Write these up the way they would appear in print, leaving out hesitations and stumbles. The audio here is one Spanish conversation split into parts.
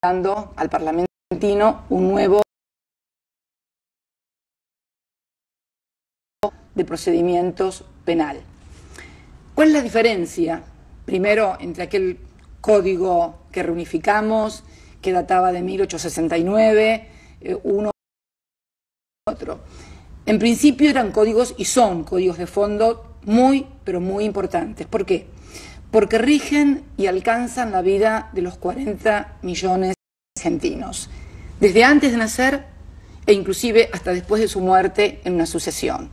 dando al Parlamento argentino un nuevo de procedimientos penal. ¿Cuál es la diferencia? Primero, entre aquel código que reunificamos, que databa de 1869, uno y otro. En principio eran códigos, y son códigos de fondo muy, pero muy importantes. ¿Por qué? Porque rigen y alcanzan la vida de los 40 millones de argentinos, desde antes de nacer e inclusive hasta después de su muerte en una sucesión.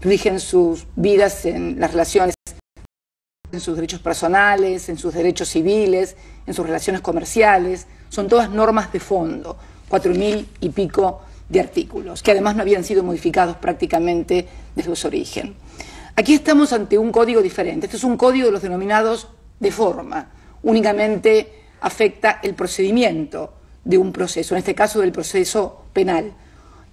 Rigen sus vidas en las relaciones, en sus derechos personales, en sus derechos civiles, en sus relaciones comerciales. Son todas normas de fondo, 4.000 y pico de artículos, que además no habían sido modificados prácticamente desde su origen. Aquí estamos ante un código diferente. Este es un código de los denominados de forma. Únicamente afecta el procedimiento de un proceso, en este caso del proceso penal.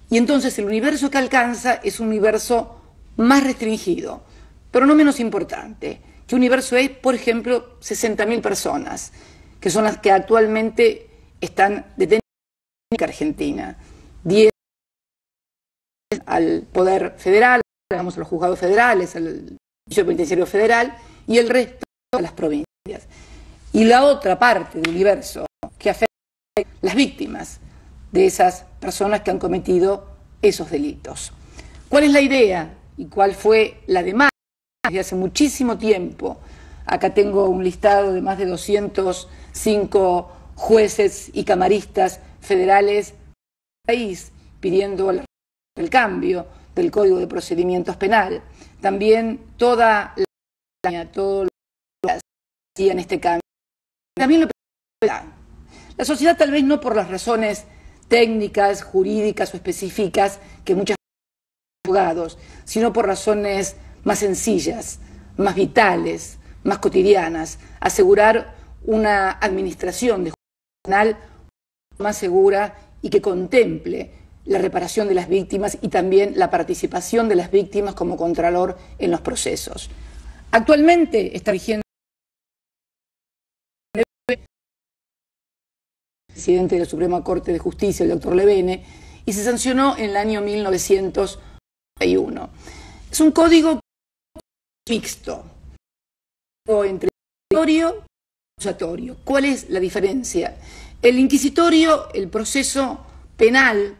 Y entonces el universo que alcanza es un universo más restringido, pero no menos importante. ¿Qué universo es? Por ejemplo, 60.000 personas, que son las que actualmente están detenidas en Argentina. 10 al Poder Federal, digamos, a los juzgados federales, al Servicio Penitenciario Federal, y el resto a las provincias. Y la otra parte del universo que afecta a las víctimas de esas personas que han cometido esos delitos. ¿Cuál es la idea y cuál fue la demanda desde hace muchísimo tiempo? Acá tengo un listado de más de 205 jueces y camaristas federales del país pidiendo el cambio del Código de Procedimientos Penal. También todo lo que hacían este cambio. También lo la sociedad, tal vez no por las razones técnicas, jurídicas o específicas que muchas juzgados, sino por razones más sencillas, más vitales, más cotidianas, asegurar una administración de justicia penal más segura y que contemple la reparación de las víctimas y también la participación de las víctimas como contralor en los procesos. Actualmente está rigiendo el presidente de la Suprema Corte de Justicia, el doctor Levene, y se sancionó en el año 1991. Es un código mixto entre inquisitorio y acusatorio. ¿Cuál es la diferencia? El inquisitorio, el proceso penal,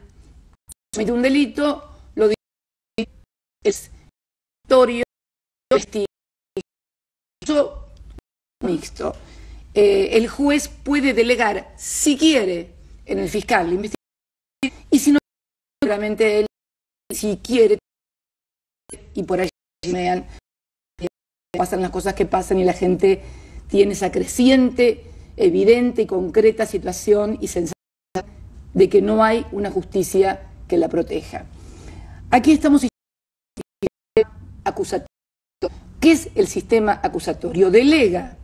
comete un delito, lo dice es inquisitorio, mixto. El juez puede delegar, si quiere, en el fiscal la investigación, y si no, realmente él, si quiere, y por ahí pasan las cosas que pasan y la gente tiene esa creciente, evidente y concreta situación y sensación de que no hay una justicia que la proteja. Aquí estamos en el sistema acusatorio. ¿Qué es el sistema acusatorio? Delega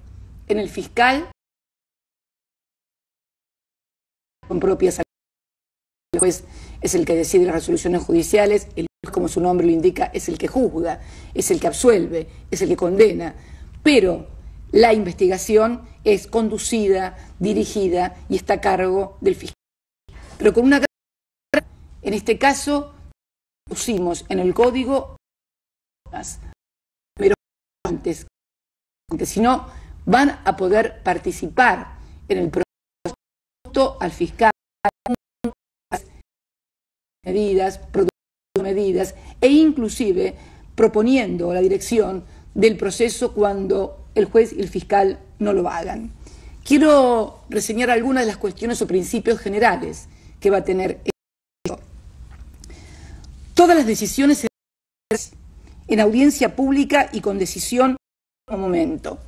en el fiscal con propias. El juez es el que decide las resoluciones judiciales, el juez, como su nombre lo indica, es el que juzga, es el que absuelve, es el que condena, pero la investigación es conducida, dirigida y está a cargo del fiscal. Pero con una, en este caso, pusimos en el código pero antes, si no, van a poder participar en el proceso al fiscal, medidas e inclusive proponiendo la dirección del proceso cuando el juez y el fiscal no lo hagan. Quiero reseñar algunas de las cuestiones o principios generales que va a tener esto. Todas las decisiones en audiencia pública y con decisión en un momento.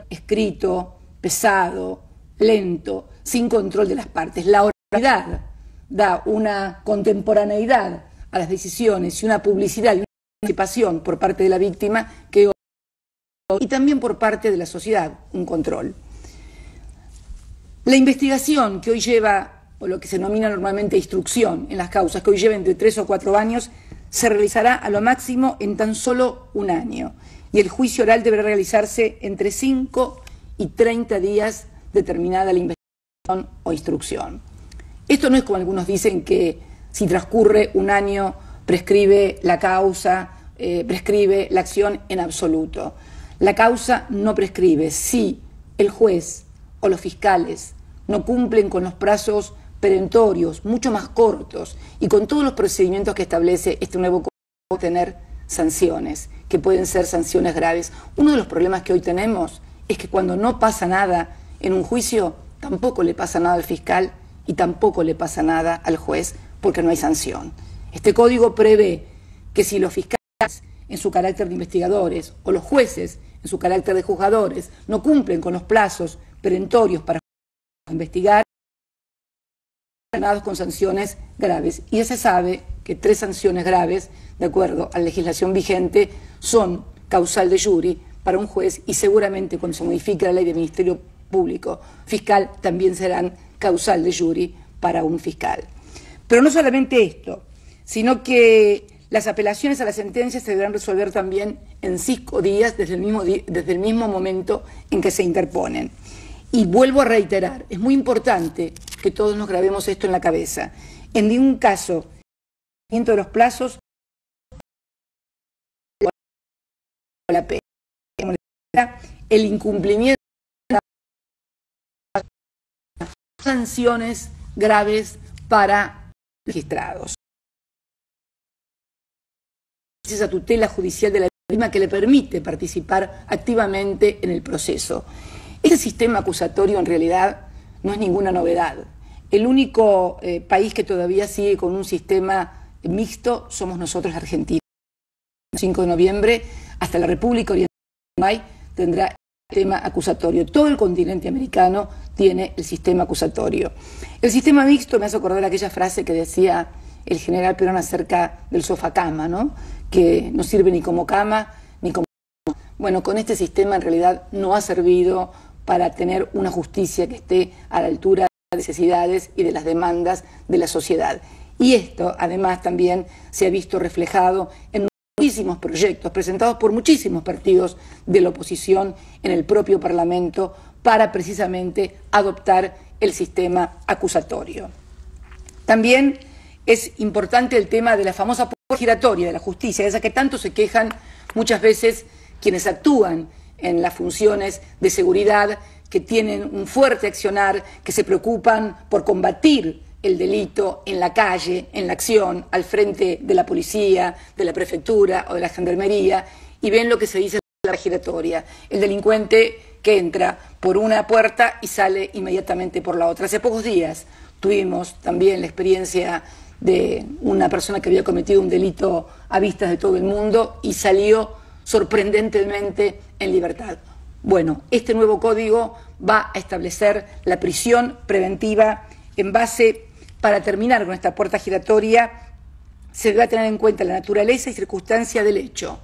Escrito, pesado, lento, sin control de las partes. La oralidad da una contemporaneidad a las decisiones y una publicidad y una participación por parte de la víctima que y también por parte de la sociedad, un control. La investigación que hoy lleva, o lo que se denomina normalmente instrucción en las causas, que hoy lleva entre 3 o 4 años, se realizará a lo máximo en tan solo un año. Y el juicio oral deberá realizarse entre 5 y 30 días determinada la investigación o instrucción. Esto no es como algunos dicen que si transcurre un año prescribe la causa, prescribe la acción en absoluto. La causa no prescribe si el juez o los fiscales no cumplen con los plazos perentorios, mucho más cortos, y con todos los procedimientos que establece este nuevo código, tener sanciones, que pueden ser sanciones graves. Uno de los problemas que hoy tenemos es que cuando no pasa nada en un juicio, tampoco le pasa nada al fiscal y tampoco le pasa nada al juez, porque no hay sanción. Este código prevé que si los fiscales, en su carácter de investigadores, o los jueces, en su carácter de juzgadores, no cumplen con los plazos perentorios para investigar, con sanciones graves. Y ya se sabe que 3 sanciones graves, de acuerdo a la legislación vigente, son causal de juri para un juez, y seguramente cuando se modifique la ley del Ministerio Público Fiscal también serán causal de juri para un fiscal. Pero no solamente esto, sino que las apelaciones a las sentencias se deberán resolver también en 5 días desde el mismo momento en que se interponen. Y vuelvo a reiterar, es muy importante que todos nos grabemos esto en la cabeza. En ningún caso, el de los plazos, la pena, el incumplimiento de sanciones graves para magistrados. Esa tutela judicial de la víctima que le permite participar activamente en el proceso. Este sistema acusatorio en realidad no es ninguna novedad. El único país que todavía sigue con un sistema mixto somos nosotros, Argentina. El 5 de noviembre, hasta la República Oriental de Uruguay tendrá el sistema acusatorio. Todo el continente americano tiene el sistema acusatorio. El sistema mixto me hace acordar aquella frase que decía el general Perón acerca del sofá-cama, ¿no? Que no sirve ni como cama ni como... Bueno, con este sistema en realidad no ha servido para tener una justicia que esté a la altura de las necesidades y de las demandas de la sociedad. Y esto, además, también se ha visto reflejado en muchísimos proyectos presentados por muchísimos partidos de la oposición en el propio Parlamento para precisamente adoptar el sistema acusatorio. También es importante el tema de la famosa puerta giratoria de la justicia, esa que tanto se quejan muchas veces quienes actúan en las funciones de seguridad, que tienen un fuerte accionar, que se preocupan por combatir el delito en la calle, en la acción, al frente de la policía, de la prefectura o de la gendarmería, y ven lo que se dice en la giratoria. El delincuente que entra por una puerta y sale inmediatamente por la otra. Hace pocos días tuvimos también la experiencia de una persona que había cometido un delito a vistas de todo el mundo y salió sorprendentemente en libertad. Bueno, este nuevo código va a establecer la prisión preventiva en base, para terminar con esta puerta giratoria, se debe tener en cuenta la naturaleza y circunstancia del hecho,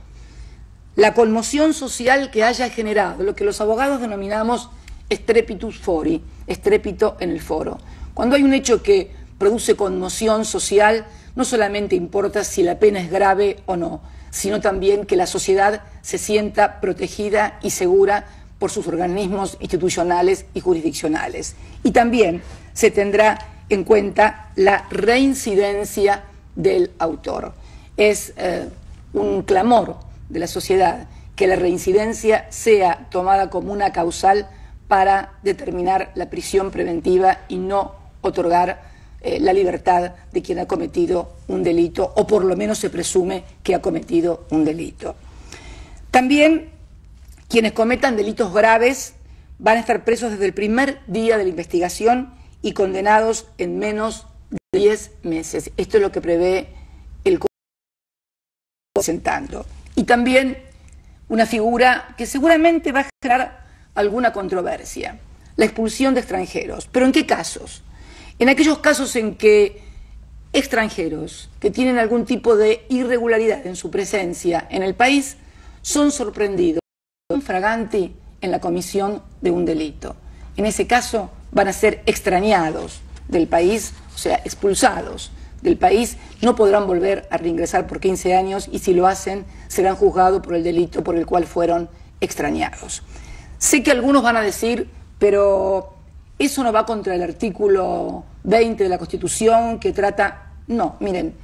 la conmoción social que haya generado, lo que los abogados denominamos strepitus fori, estrépito en el foro. Cuando hay un hecho que produce conmoción social, no solamente importa si la pena es grave o no, sino también que la sociedad se sienta protegida y segura por sus organismos institucionales y jurisdiccionales. Y también se tendrá en cuenta la reincidencia del autor. Es un clamor de la sociedad que la reincidencia sea tomada como una causal para determinar la prisión preventiva y no otorgar la libertad de quien ha cometido un delito, o por lo menos se presume que ha cometido un delito. También quienes cometan delitos graves van a estar presos desde el primer día de la investigación y condenados en menos de 10 meses. Esto es lo que prevé el Código presentando. Y también una figura que seguramente va a generar alguna controversia, la expulsión de extranjeros. ¿Pero en qué casos? En aquellos casos en que extranjeros que tienen algún tipo de irregularidad en su presencia en el país son sorprendidos infraganti en la comisión de un delito. En ese caso van a ser extrañados del país, o sea, expulsados del país, no podrán volver a reingresar por 15 años y si lo hacen serán juzgados por el delito por el cual fueron extrañados. Sé que algunos van a decir, pero eso no va contra el artículo 20 de la Constitución que trata... No, miren,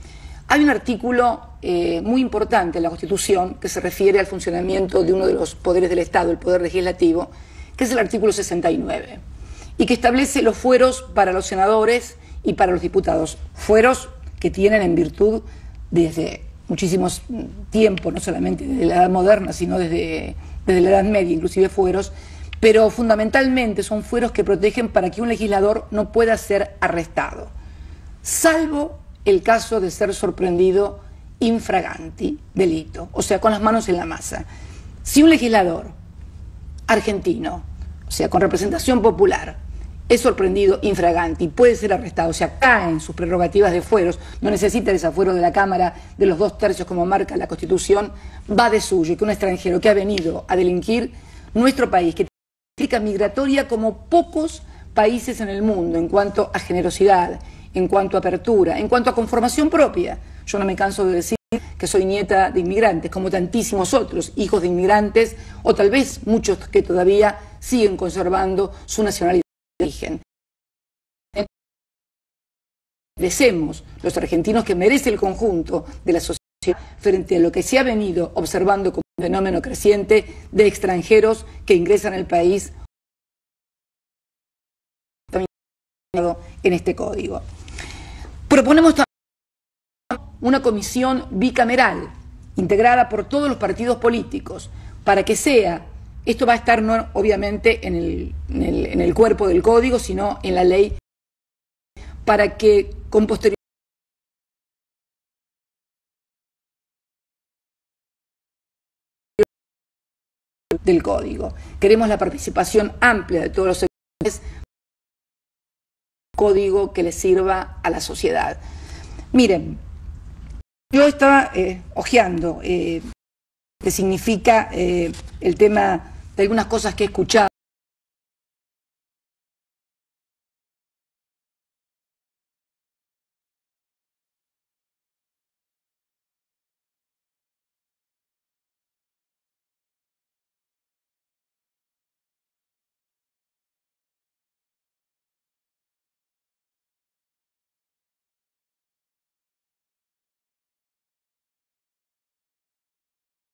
hay un artículo muy importante en la Constitución que se refiere al funcionamiento de uno de los poderes del Estado, el Poder Legislativo, que es el artículo 69, y que establece los fueros para los senadores y para los diputados, fueros que tienen en virtud desde muchísimos tiempo, no solamente desde la Edad Moderna, sino desde la Edad Media, inclusive fueros, pero fundamentalmente son fueros que protegen para que un legislador no pueda ser arrestado, salvo el caso de ser sorprendido infraganti, delito, o sea, con las manos en la masa. Si un legislador argentino, o sea, con representación popular, es sorprendido infraganti, puede ser arrestado, o sea, cae en sus prerrogativas de fueros, no necesita el desafuero de la Cámara de los 2/3 como marca la Constitución, va de suyo, que un extranjero que ha venido a delinquir nuestro país, que tiene política migratoria como pocos países en el mundo en cuanto a generosidad, en cuanto a apertura, en cuanto a conformación propia. Yo no me canso de decir que soy nieta de inmigrantes, como tantísimos otros, hijos de inmigrantes, o tal vez muchos que todavía siguen conservando su nacionalidad de origen. Merecemos, los argentinos, que merece el conjunto de la sociedad frente a lo que se ha venido observando como un fenómeno creciente de extranjeros que ingresan al país en este código. Proponemos también una comisión bicameral integrada por todos los partidos políticos para que sea, esto va a estar no obviamente en el cuerpo del código, sino en la ley, para que con posterioridad del código. Queremos la participación amplia de todos los sectores, código que le sirva a la sociedad. Miren, yo estaba hojeando qué significa el tema de algunas cosas que he escuchado.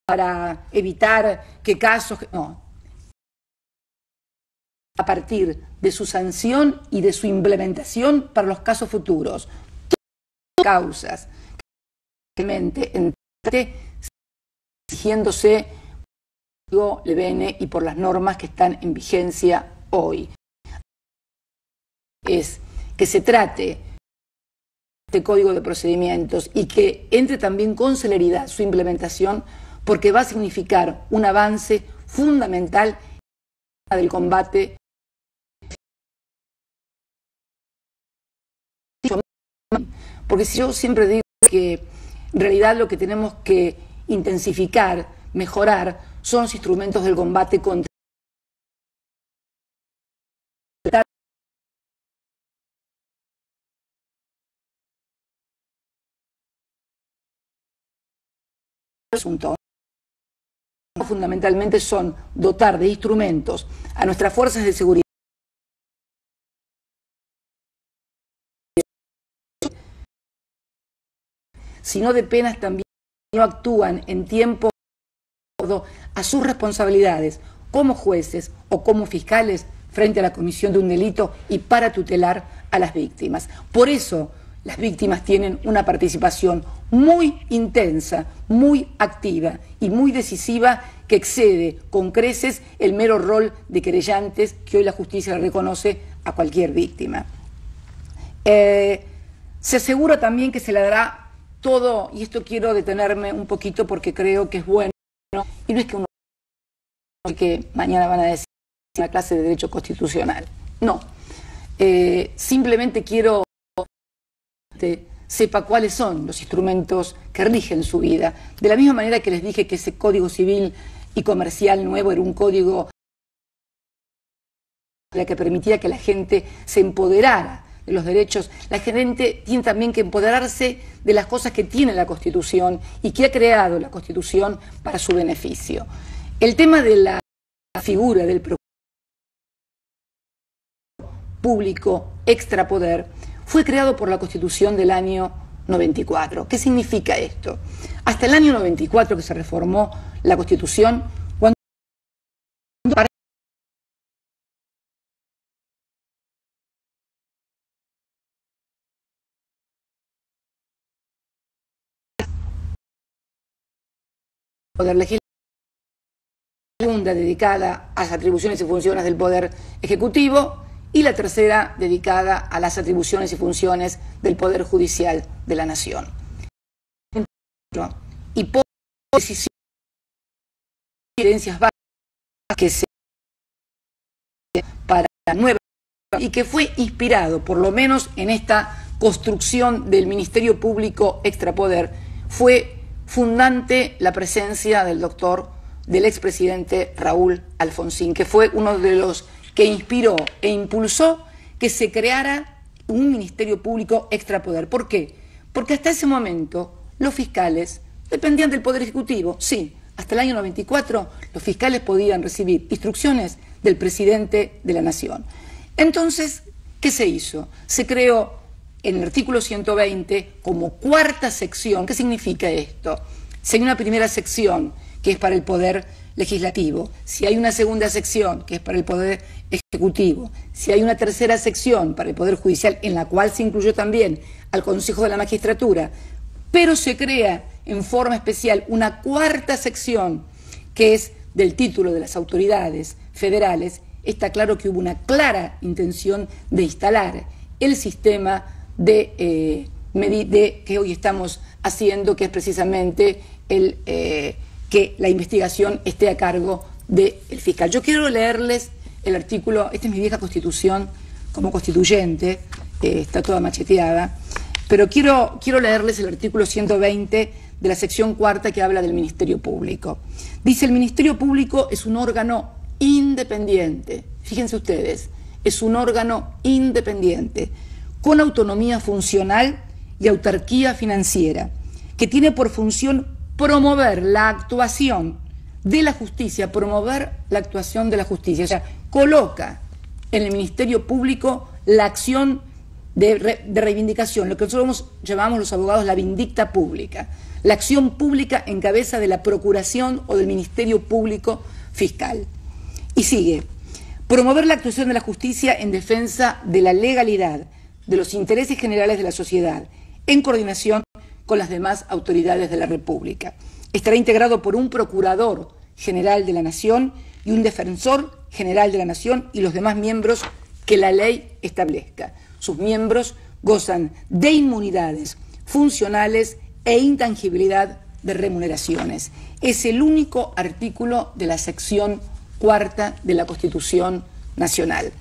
Para evitar que casos... No. A partir de su sanción y de su implementación para los casos futuros. Todas las causas que exigiéndose por el LBN y por las normas que están en vigencia hoy. Es que se trate este código de procedimientos y que entre también con celeridad su implementación, porque va a significar un avance fundamental del combate. Porque si yo siempre digo que en realidad lo que tenemos que intensificar, mejorar, son los instrumentos del combate contra el asunto. Fundamentalmente son dotar de instrumentos a nuestras fuerzas de seguridad, sino de penas también, no actúan en tiempo a sus responsabilidades como jueces o como fiscales frente a la comisión de un delito y para tutelar a las víctimas. Por eso las víctimas tienen una participación muy intensa, muy activa y muy decisiva, que excede con creces el mero rol de querellantes que hoy la justicia le reconoce a cualquier víctima. Se asegura también que se le dará todo, y esto quiero detenerme un poquito porque creo que es bueno, y no es que uno que mañana van a decir una clase de derecho constitucional, no, simplemente quiero que sepa cuáles son los instrumentos que rigen su vida, de la misma manera que les dije que ese código civil y comercial nuevo era un código que permitía que la gente se empoderara de los derechos. La gente tiene también que empoderarse de las cosas que tiene la Constitución y que ha creado la Constitución para su beneficio. El tema de la figura del procurador Público Extrapoder fue creado por la Constitución del año 94. ¿Qué significa esto? Hasta el año 94 que se reformó la Constitución, cuando Poder Legislativo, la segunda dedicada a las atribuciones y funciones del Poder Ejecutivo y la tercera dedicada a las atribuciones y funciones del Poder Judicial de la Nación. Y por decisiones básicas que se para la nueva y que fue inspirado, por lo menos en esta construcción del Ministerio Público Extrapoder, fue fundante la presencia del expresidente Raúl Alfonsín, que fue uno de los que inspiró e impulsó que se creara un Ministerio Público Extrapoder. ¿Por qué? Porque hasta ese momento los fiscales dependían del Poder Ejecutivo. Sí, hasta el año 94 los fiscales podían recibir instrucciones del presidente de la Nación. Entonces, ¿qué se hizo? Se creó en el artículo 120 como cuarta sección. ¿Qué significa esto? Si hay una primera sección que es para el Poder Legislativo, si hay una segunda sección que es para el Poder Ejecutivo, si hay una tercera sección para el Poder Judicial, en la cual se incluyó también al Consejo de la Magistratura, pero se crea en forma especial una cuarta sección que es del título de las autoridades federales, está claro que hubo una clara intención de instalar el sistema que hoy estamos haciendo, que es precisamente que la investigación esté a cargo del fiscal. Yo quiero leerles el artículo, esta es mi vieja Constitución como constituyente, está toda macheteada, pero quiero leerles el artículo 120 de la sección cuarta que habla del Ministerio Público. Dice: el Ministerio Público es un órgano independiente, fíjense ustedes, es un órgano independiente, con autonomía funcional y autarquía financiera, que tiene por función promover la actuación de la justicia, o sea, coloca en el Ministerio Público la acción de reivindicación, lo que nosotros llamamos los abogados la vindicta pública, la acción pública en cabeza de la Procuración o del Ministerio Público Fiscal. Y sigue: promover la actuación de la justicia en defensa de la legalidad, de los intereses generales de la sociedad, en coordinación con las demás autoridades de la República. Estará integrado por un Procurador General de la Nación y un Defensor General de la Nación y los demás miembros que la ley establezca. Sus miembros gozan de inmunidades funcionales e intangibilidad de remuneraciones. Es el único artículo de la sección cuarta de la Constitución Nacional.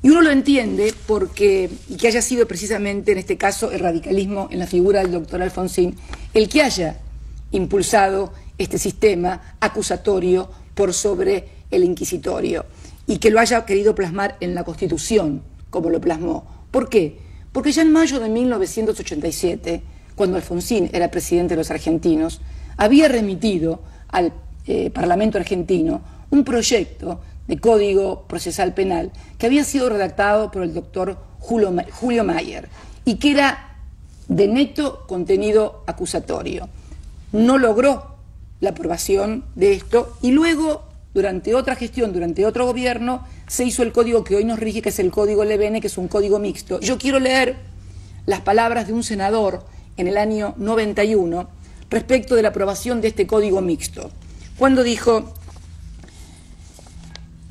Y uno lo entiende porque, y que haya sido precisamente en este caso el radicalismo en la figura del doctor Alfonsín el que haya impulsado este sistema acusatorio por sobre el inquisitorio y que lo haya querido plasmar en la Constitución como lo plasmó. ¿Por qué? Porque ya en mayo de 1987, cuando Alfonsín era presidente de los argentinos, había remitido al Parlamento argentino un proyecto de Código Procesal Penal que había sido redactado por el doctor Julio Mayer y que era de neto contenido acusatorio. No logró la aprobación de esto y luego, durante otra gestión, durante otro gobierno, se hizo el código que hoy nos rige, que es el Código Levene, que es un código mixto. Yo quiero leer las palabras de un senador en el año 91 respecto de la aprobación de este código mixto, cuando dijo: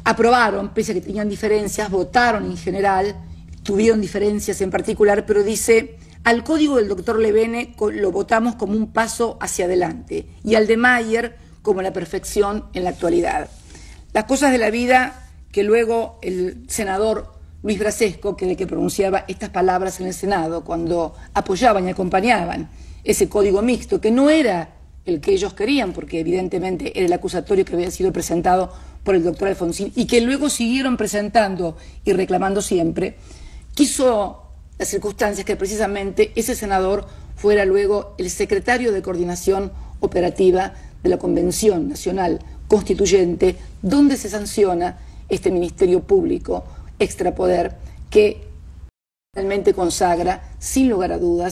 aprobaron, pese a que tenían diferencias, votaron en general, tuvieron diferencias en particular, pero dice: al código del doctor Levene lo votamos como un paso hacia adelante y al de Mayer como la perfección en la actualidad. Las cosas de la vida que luego el senador Luis Brasesco, que pronunciaba estas palabras en el Senado cuando apoyaban y acompañaban ese código mixto, que no era el que ellos querían, porque evidentemente era el acusatorio que había sido presentado por el doctor Alfonsín y que luego siguieron presentando y reclamando siempre, quiso las circunstancias que precisamente ese senador fuera luego el secretario de Coordinación Operativa de la Convención Nacional Constituyente, donde se sanciona este Ministerio Público Extrapoder que realmente consagra, sin lugar a dudas,